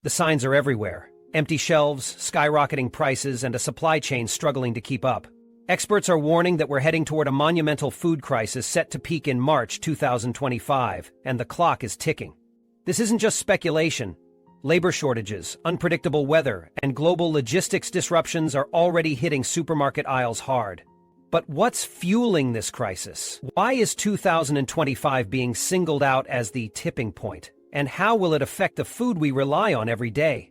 The signs are everywhere. Empty shelves, skyrocketing prices, and a supply chain struggling to keep up. Experts are warning that we're heading toward a monumental food crisis set to peak in March 2025, and the clock is ticking. This isn't just speculation. Labor shortages, unpredictable weather, and global logistics disruptions are already hitting supermarket aisles hard. But what's fueling this crisis? Why is 2025 being singled out as the tipping point? And how will it affect the food we rely on every day?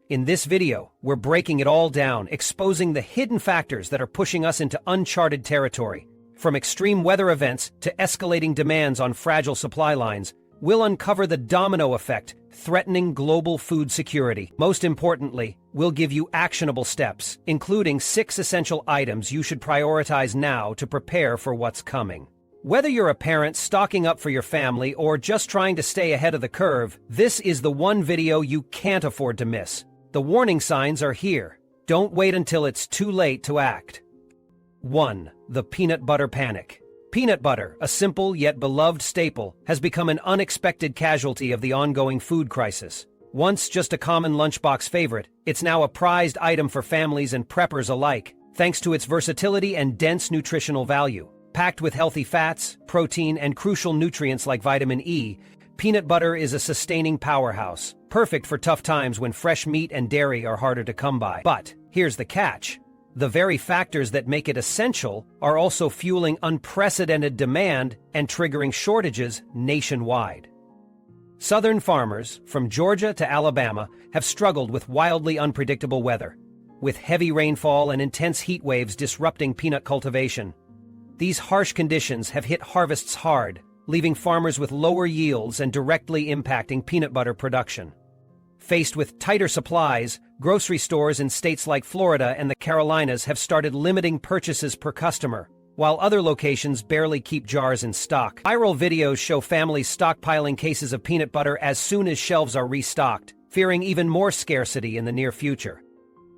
In this video, we're breaking it all down, exposing the hidden factors that are pushing us into uncharted territory. From extreme weather events to escalating demands on fragile supply lines, we'll uncover the domino effect threatening global food security. Most importantly, we'll give you actionable steps, including 6 essential items you should prioritize now to prepare for what's coming. Whether you're a parent stocking up for your family or just trying to stay ahead of the curve, this is the one video you can't afford to miss. The warning signs are here. Don't wait until it's too late to act. 1. The peanut butter panic. Peanut butter, a simple yet beloved staple, has become an unexpected casualty of the ongoing food crisis. Once just a common lunchbox favorite, it's now a prized item for families and preppers alike, thanks to its versatility and dense nutritional value. Packed with healthy fats, protein, and crucial nutrients like vitamin E, peanut butter is a sustaining powerhouse, perfect for tough times when fresh meat and dairy are harder to come by. But here's the catch. The very factors that make it essential are also fueling unprecedented demand and triggering shortages nationwide. Southern farmers, from Georgia to Alabama, have struggled with wildly unpredictable weather, with heavy rainfall and intense heat waves disrupting peanut cultivation. These harsh conditions have hit harvests hard, leaving farmers with lower yields and directly impacting peanut butter production. Faced with tighter supplies, grocery stores in states like Florida and the Carolinas have started limiting purchases per customer, while other locations barely keep jars in stock. Viral videos show families stockpiling cases of peanut butter as soon as shelves are restocked, fearing even more scarcity in the near future.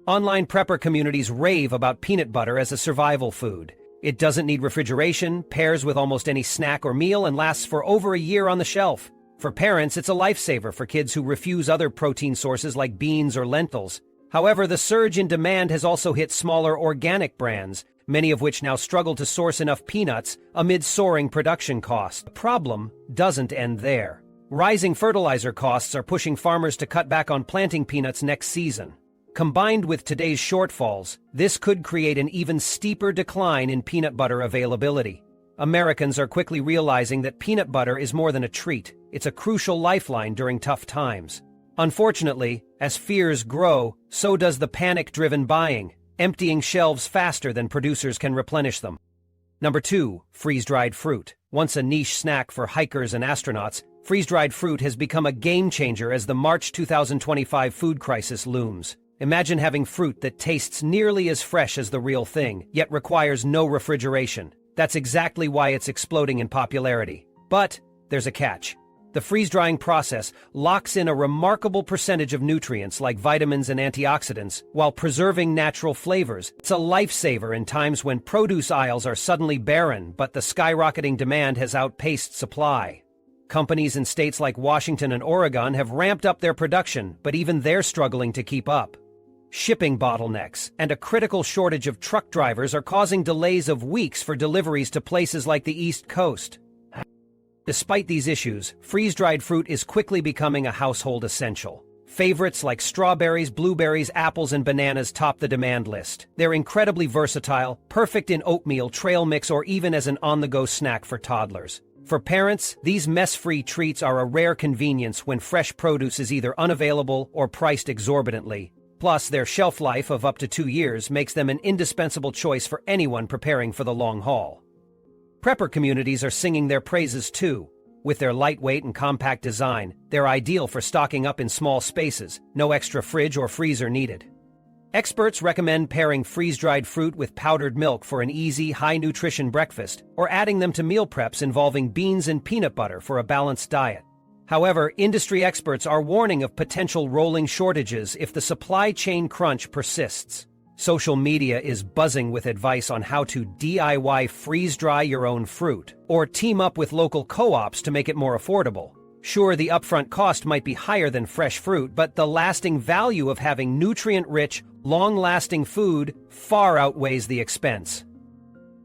Online prepper communities rave about peanut butter as a survival food. It doesn't need refrigeration, pairs with almost any snack or meal, and lasts for over a year on the shelf. For parents, it's a lifesaver for kids who refuse other protein sources like beans or lentils. However, the surge in demand has also hit smaller organic brands, many of which now struggle to source enough peanuts amid soaring production costs. The problem doesn't end there. Rising fertilizer costs are pushing farmers to cut back on planting peanuts next season. Combined with today's shortfalls, this could create an even steeper decline in peanut butter availability. Americans are quickly realizing that peanut butter is more than a treat. It's a crucial lifeline during tough times. Unfortunately, as fears grow, so does the panic-driven buying, emptying shelves faster than producers can replenish them. Number 2. Freeze-dried fruit. Once a niche snack for hikers and astronauts, freeze-dried fruit has become a game-changer as the March 2025 food crisis looms. Imagine having fruit that tastes nearly as fresh as the real thing, yet requires no refrigeration. That's exactly why it's exploding in popularity. But there's a catch. The freeze-drying process locks in a remarkable percentage of nutrients like vitamins and antioxidants while preserving natural flavors. It's a lifesaver in times when produce aisles are suddenly barren, but the skyrocketing demand has outpaced supply. Companies in states like Washington and Oregon have ramped up their production, but even they're struggling to keep up. Shipping bottlenecks and a critical shortage of truck drivers are causing delays of weeks for deliveries to places like the East Coast. Despite these issues, freeze-dried fruit is quickly becoming a household essential. Favorites like strawberries, blueberries, apples, and bananas top the demand list. They're incredibly versatile, perfect in oatmeal, trail mix, or even as an on-the-go snack for toddlers. For parents, these mess-free treats are a rare convenience when fresh produce is either unavailable or priced exorbitantly. Plus, their shelf life of up to 2 years makes them an indispensable choice for anyone preparing for the long haul. Prepper communities are singing their praises too. With their lightweight and compact design, they're ideal for stocking up in small spaces, no extra fridge or freezer needed. Experts recommend pairing freeze-dried fruit with powdered milk for an easy, high-nutrition breakfast, or adding them to meal preps involving beans and peanut butter for a balanced diet. However, industry experts are warning of potential rolling shortages if the supply chain crunch persists. Social media is buzzing with advice on how to DIY freeze-dry your own fruit, or team up with local co-ops to make it more affordable. Sure, the upfront cost might be higher than fresh fruit, but the lasting value of having nutrient-rich, long-lasting food far outweighs the expense.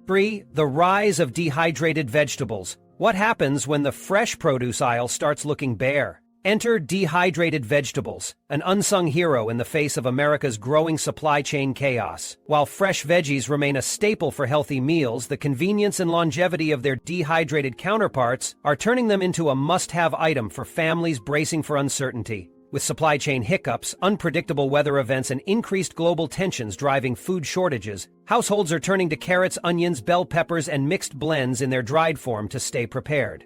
3. The rise of dehydrated vegetables. What happens when the fresh produce aisle starts looking bare? Enter dehydrated vegetables, an unsung hero in the face of America's growing supply chain chaos. While fresh veggies remain a staple for healthy meals, the convenience and longevity of their dehydrated counterparts are turning them into a must-have item for families bracing for uncertainty. With supply chain hiccups, unpredictable weather events, and increased global tensions driving food shortages, households are turning to carrots, onions, bell peppers, and mixed blends in their dried form to stay prepared.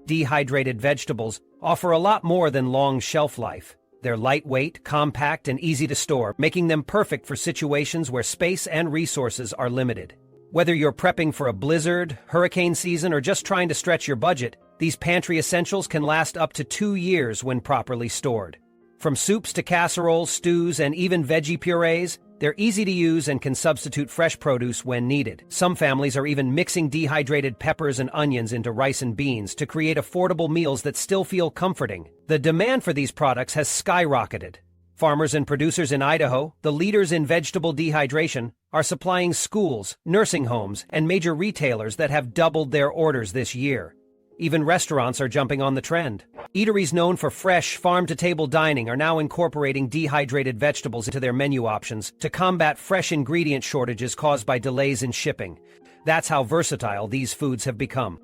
Dehydrated vegetables offer a lot more than long shelf life. They're lightweight, compact, and easy to store, making them perfect for situations where space and resources are limited. Whether you're prepping for a blizzard, hurricane season, or just trying to stretch your budget, these pantry essentials can last up to 2 years when properly stored. From soups to casseroles, stews, and even veggie purees, they're easy to use and can substitute fresh produce when needed. Some families are even mixing dehydrated peppers and onions into rice and beans to create affordable meals that still feel comforting. The demand for these products has skyrocketed. Farmers and producers in Idaho, the leaders in vegetable dehydration, are supplying schools, nursing homes, and major retailers that have doubled their orders this year. Even restaurants are jumping on the trend. Eateries known for fresh, farm-to-table dining are now incorporating dehydrated vegetables into their menu options to combat fresh ingredient shortages caused by delays in shipping. That's how versatile these foods have become.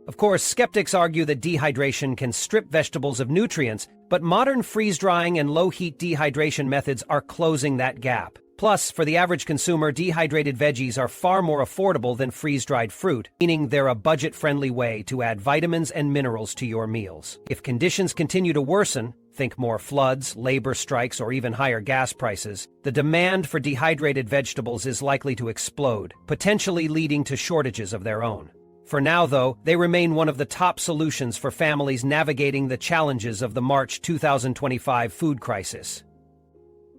Of course, skeptics argue that dehydration can strip vegetables of nutrients, but modern freeze-drying and low-heat dehydration methods are closing that gap. Plus, for the average consumer, dehydrated veggies are far more affordable than freeze-dried fruit, meaning they're a budget-friendly way to add vitamins and minerals to your meals. If conditions continue to worsen, think more floods, labor strikes, or even higher gas prices, the demand for dehydrated vegetables is likely to explode, potentially leading to shortages of their own. For now, though, they remain one of the top solutions for families navigating the challenges of the March 2025 food crisis.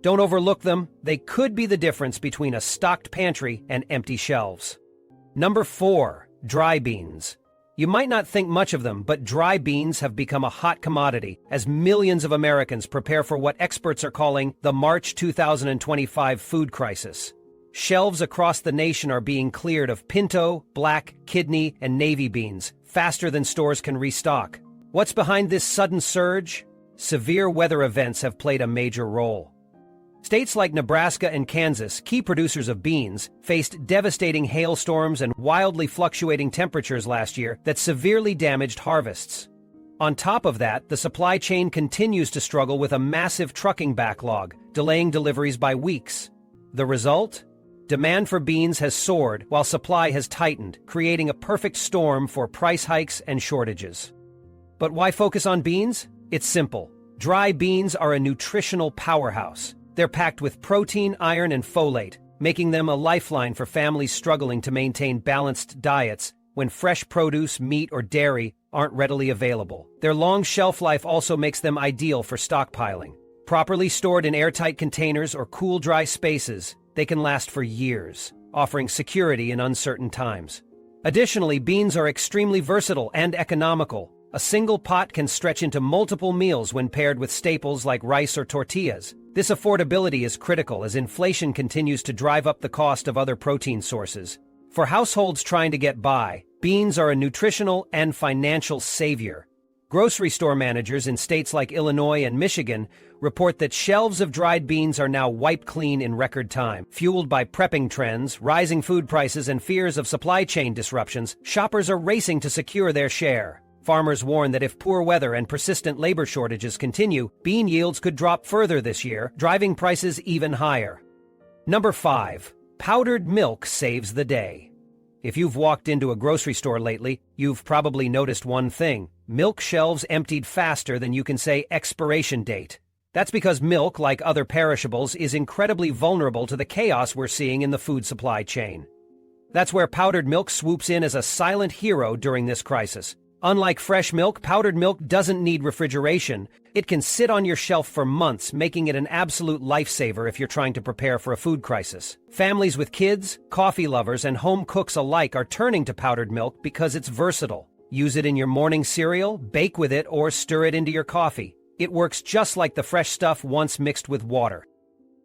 Don't overlook them. They could be the difference between a stocked pantry and empty shelves. Number 4. Dry beans. You might not think much of them, but dry beans have become a hot commodity as millions of Americans prepare for what experts are calling the March 2025 food crisis. Shelves across the nation are being cleared of pinto, black, kidney, and navy beans, faster than stores can restock. What's behind this sudden surge? Severe weather events have played a major role. States like Nebraska and Kansas, key producers of beans, faced devastating hailstorms and wildly fluctuating temperatures last year that severely damaged harvests. On top of that, the supply chain continues to struggle with a massive trucking backlog, delaying deliveries by weeks. The result? Demand for beans has soared while supply has tightened, creating a perfect storm for price hikes and shortages. But why focus on beans? It's simple. Dry beans are a nutritional powerhouse. They're packed with protein, iron, and folate, making them a lifeline for families struggling to maintain balanced diets when fresh produce, meat, or dairy aren't readily available. Their long shelf life also makes them ideal for stockpiling. Properly stored in airtight containers or cool, dry spaces, they can last for years, offering security in uncertain times. Additionally, beans are extremely versatile and economical. A single pot can stretch into multiple meals when paired with staples like rice or tortillas. This affordability is critical as inflation continues to drive up the cost of other protein sources. For households trying to get by, beans are a nutritional and financial savior. Grocery store managers in states like Illinois and Michigan report that shelves of dried beans are now wiped clean in record time. Fueled by prepping trends, rising food prices, and fears of supply chain disruptions, shoppers are racing to secure their share. Farmers warn that if poor weather and persistent labor shortages continue, bean yields could drop further this year, driving prices even higher. Number 5. Powdered milk saves the day. If you've walked into a grocery store lately, you've probably noticed one thing. Milk shelves emptied faster than you can say expiration date. That's because milk, like other perishables, is incredibly vulnerable to the chaos we're seeing in the food supply chain. That's where powdered milk swoops in as a silent hero during this crisis. Unlike fresh milk, powdered milk doesn't need refrigeration. It can sit on your shelf for months, making it an absolute lifesaver if you're trying to prepare for a food crisis. Families with kids, coffee lovers, and home cooks alike are turning to powdered milk because it's versatile. Use it in your morning cereal, bake with it, or stir it into your coffee. It works just like the fresh stuff once mixed with water.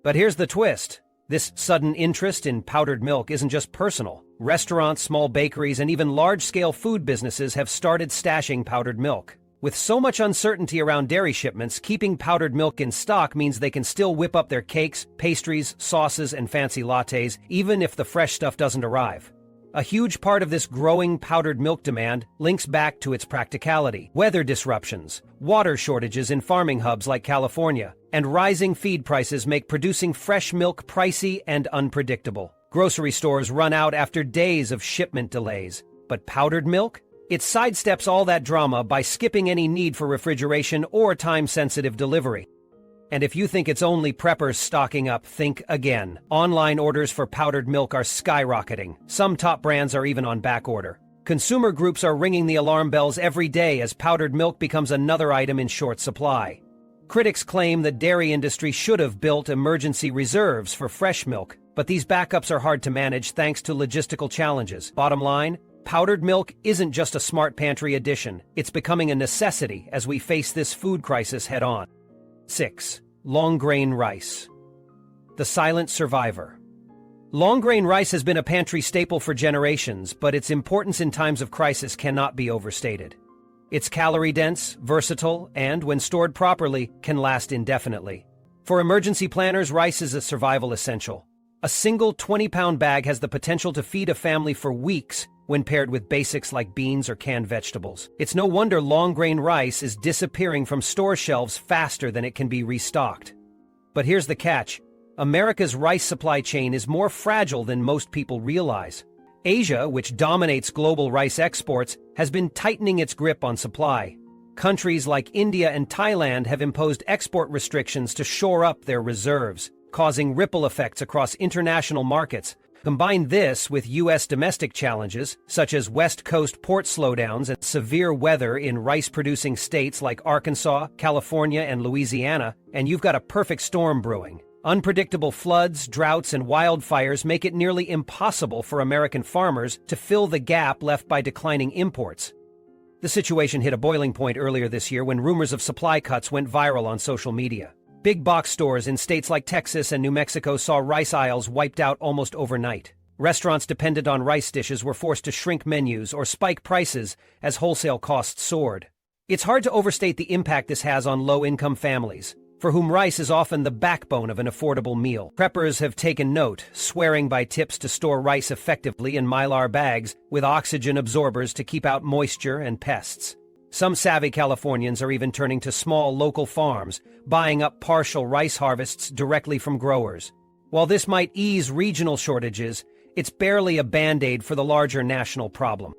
But here's the twist. This sudden interest in powdered milk isn't just personal. Restaurants, small bakeries, and even large-scale food businesses have started stashing powdered milk. With so much uncertainty around dairy shipments, keeping powdered milk in stock means they can still whip up their cakes, pastries, sauces, and fancy lattes, even if the fresh stuff doesn't arrive. A huge part of this growing powdered milk demand links back to its practicality. Weather disruptions, water shortages in farming hubs like California, and rising feed prices make producing fresh milk pricey and unpredictable. Grocery stores run out after days of shipment delays. But powdered milk? It sidesteps all that drama by skipping any need for refrigeration or time-sensitive delivery. And if you think it's only preppers stocking up, think again. Online orders for powdered milk are skyrocketing. Some top brands are even on back order. Consumer groups are ringing the alarm bells every day as powdered milk becomes another item in short supply. Critics claim the dairy industry should have built emergency reserves for fresh milk, but these backups are hard to manage thanks to logistical challenges. Bottom line, powdered milk isn't just a smart pantry addition. It's becoming a necessity as we face this food crisis head-on. 6. Long-grain rice. The silent survivor. Long-grain rice has been a pantry staple for generations, but its importance in times of crisis cannot be overstated. It's calorie-dense, versatile, and, when stored properly, can last indefinitely. For emergency planners, rice is a survival essential. A single 20-pound bag has the potential to feed a family for weeks when paired with basics like beans or canned vegetables. It's no wonder long-grain rice is disappearing from store shelves faster than it can be restocked. But here's the catch. America's rice supply chain is more fragile than most people realize. Asia, which dominates global rice exports, has been tightening its grip on supply. Countries like India and Thailand have imposed export restrictions to shore up their reserves, causing ripple effects across international markets. Combine this with U.S. domestic challenges, such as West Coast port slowdowns and severe weather in rice-producing states like Arkansas, California, and Louisiana, and you've got a perfect storm brewing. Unpredictable floods, droughts, and wildfires make it nearly impossible for American farmers to fill the gap left by declining imports. The situation hit a boiling point earlier this year when rumors of supply cuts went viral on social media. Big box stores in states like Texas and New Mexico saw rice aisles wiped out almost overnight. Restaurants dependent on rice dishes were forced to shrink menus or spike prices as wholesale costs soared. It's hard to overstate the impact this has on low-income families, for whom rice is often the backbone of an affordable meal. Preppers have taken note, swearing by tips to store rice effectively in Mylar bags with oxygen absorbers to keep out moisture and pests. Some savvy Californians are even turning to small local farms, buying up partial rice harvests directly from growers. While this might ease regional shortages, it's barely a band-aid for the larger national problem.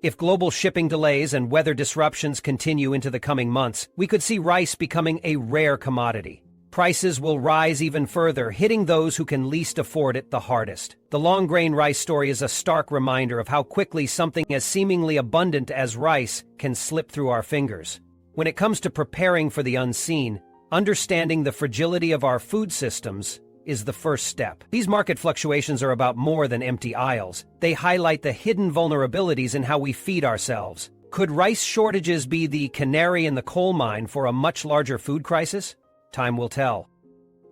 If global shipping delays and weather disruptions continue into the coming months, we could see rice becoming a rare commodity. Prices will rise even further, hitting those who can least afford it the hardest. The long-grain rice story is a stark reminder of how quickly something as seemingly abundant as rice can slip through our fingers. When it comes to preparing for the unseen, understanding the fragility of our food systems is the first step. These market fluctuations are about more than empty aisles. They highlight the hidden vulnerabilities in how we feed ourselves. Could rice shortages be the canary in the coal mine for a much larger food crisis? Time will tell.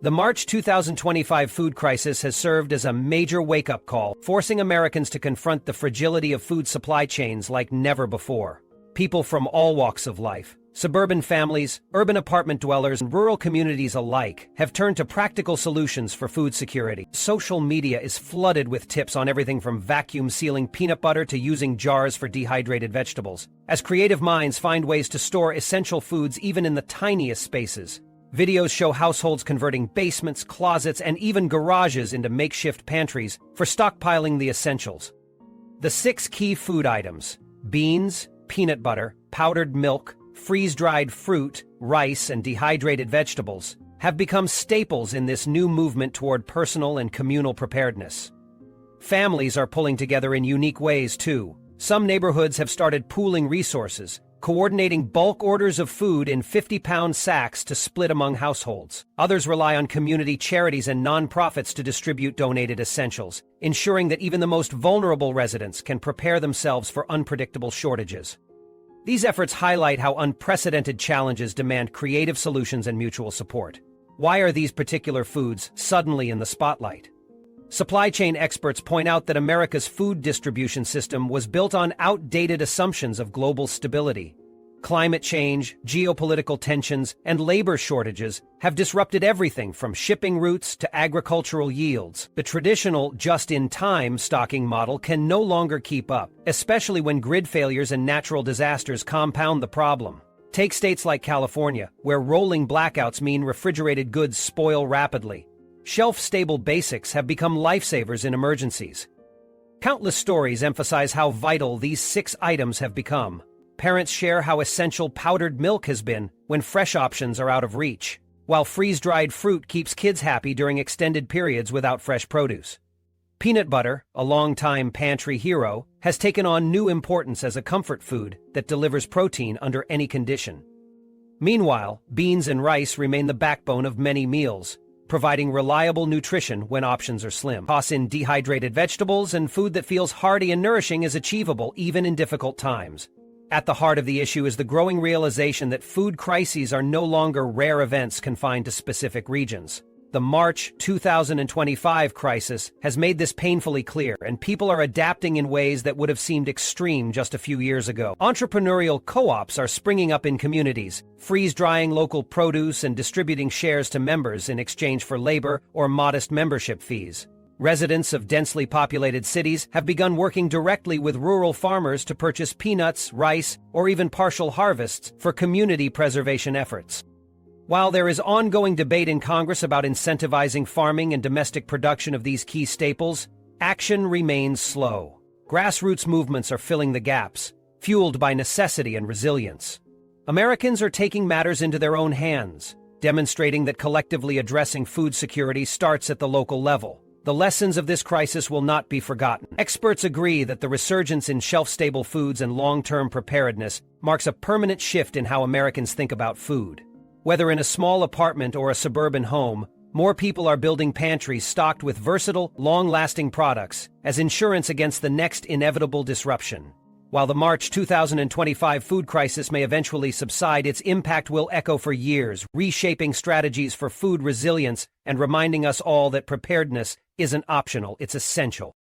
The March 2025 food crisis has served as a major wake-up call, forcing Americans to confront the fragility of food supply chains like never before. People from all walks of life, suburban families, urban apartment dwellers, and rural communities alike have turned to practical solutions for food security. Social media is flooded with tips on everything from vacuum sealing peanut butter to using jars for dehydrated vegetables, as creative minds find ways to store essential foods even in the tiniest spaces. Videos show households converting basements, closets, and even garages into makeshift pantries for stockpiling the essentials. The 6 key food items: beans, peanut butter, powdered milk, freeze-dried fruit, rice, and dehydrated vegetables, have become staples in this new movement toward personal and communal preparedness. Families are pulling together in unique ways, too. Some neighborhoods have started pooling resources, coordinating bulk orders of food in 50-pound sacks to split among households. Others rely on community charities and nonprofits to distribute donated essentials, ensuring that even the most vulnerable residents can prepare themselves for unpredictable shortages. These efforts highlight how unprecedented challenges demand creative solutions and mutual support. Why are these particular foods suddenly in the spotlight? Supply chain experts point out that America's food distribution system was built on outdated assumptions of global stability. Climate change, geopolitical tensions, and labor shortages have disrupted everything from shipping routes to agricultural yields. The traditional just-in-time stocking model can no longer keep up, especially when grid failures and natural disasters compound the problem. Take states like California, where rolling blackouts mean refrigerated goods spoil rapidly. Shelf-stable basics have become lifesavers in emergencies. Countless stories emphasize how vital these 6 items have become. Parents share how essential powdered milk has been when fresh options are out of reach, while freeze-dried fruit keeps kids happy during extended periods without fresh produce. Peanut butter, a longtime pantry hero, has taken on new importance as a comfort food that delivers protein under any condition. Meanwhile, beans and rice remain the backbone of many meals, providing reliable nutrition when options are slim. Toss in dehydrated vegetables, and food that feels hearty and nourishing is achievable even in difficult times. At the heart of the issue is the growing realization that food crises are no longer rare events confined to specific regions. The March 2025 crisis has made this painfully clear, and people are adapting in ways that would have seemed extreme just a few years ago. Entrepreneurial co-ops are springing up in communities, freeze-drying local produce and distributing shares to members in exchange for labor or modest membership fees. Residents of densely populated cities have begun working directly with rural farmers to purchase peanuts, rice, or even partial harvests for community preservation efforts. While there is ongoing debate in Congress about incentivizing farming and domestic production of these key staples, action remains slow. Grassroots movements are filling the gaps, fueled by necessity and resilience. Americans are taking matters into their own hands, demonstrating that collectively addressing food security starts at the local level. The lessons of this crisis will not be forgotten. Experts agree that the resurgence in shelf-stable foods and long-term preparedness marks a permanent shift in how Americans think about food. Whether in a small apartment or a suburban home, more people are building pantries stocked with versatile, long-lasting products as insurance against the next inevitable disruption. While the March 2025 food crisis may eventually subside, its impact will echo for years, reshaping strategies for food resilience and reminding us all that preparedness isn't optional, it's essential.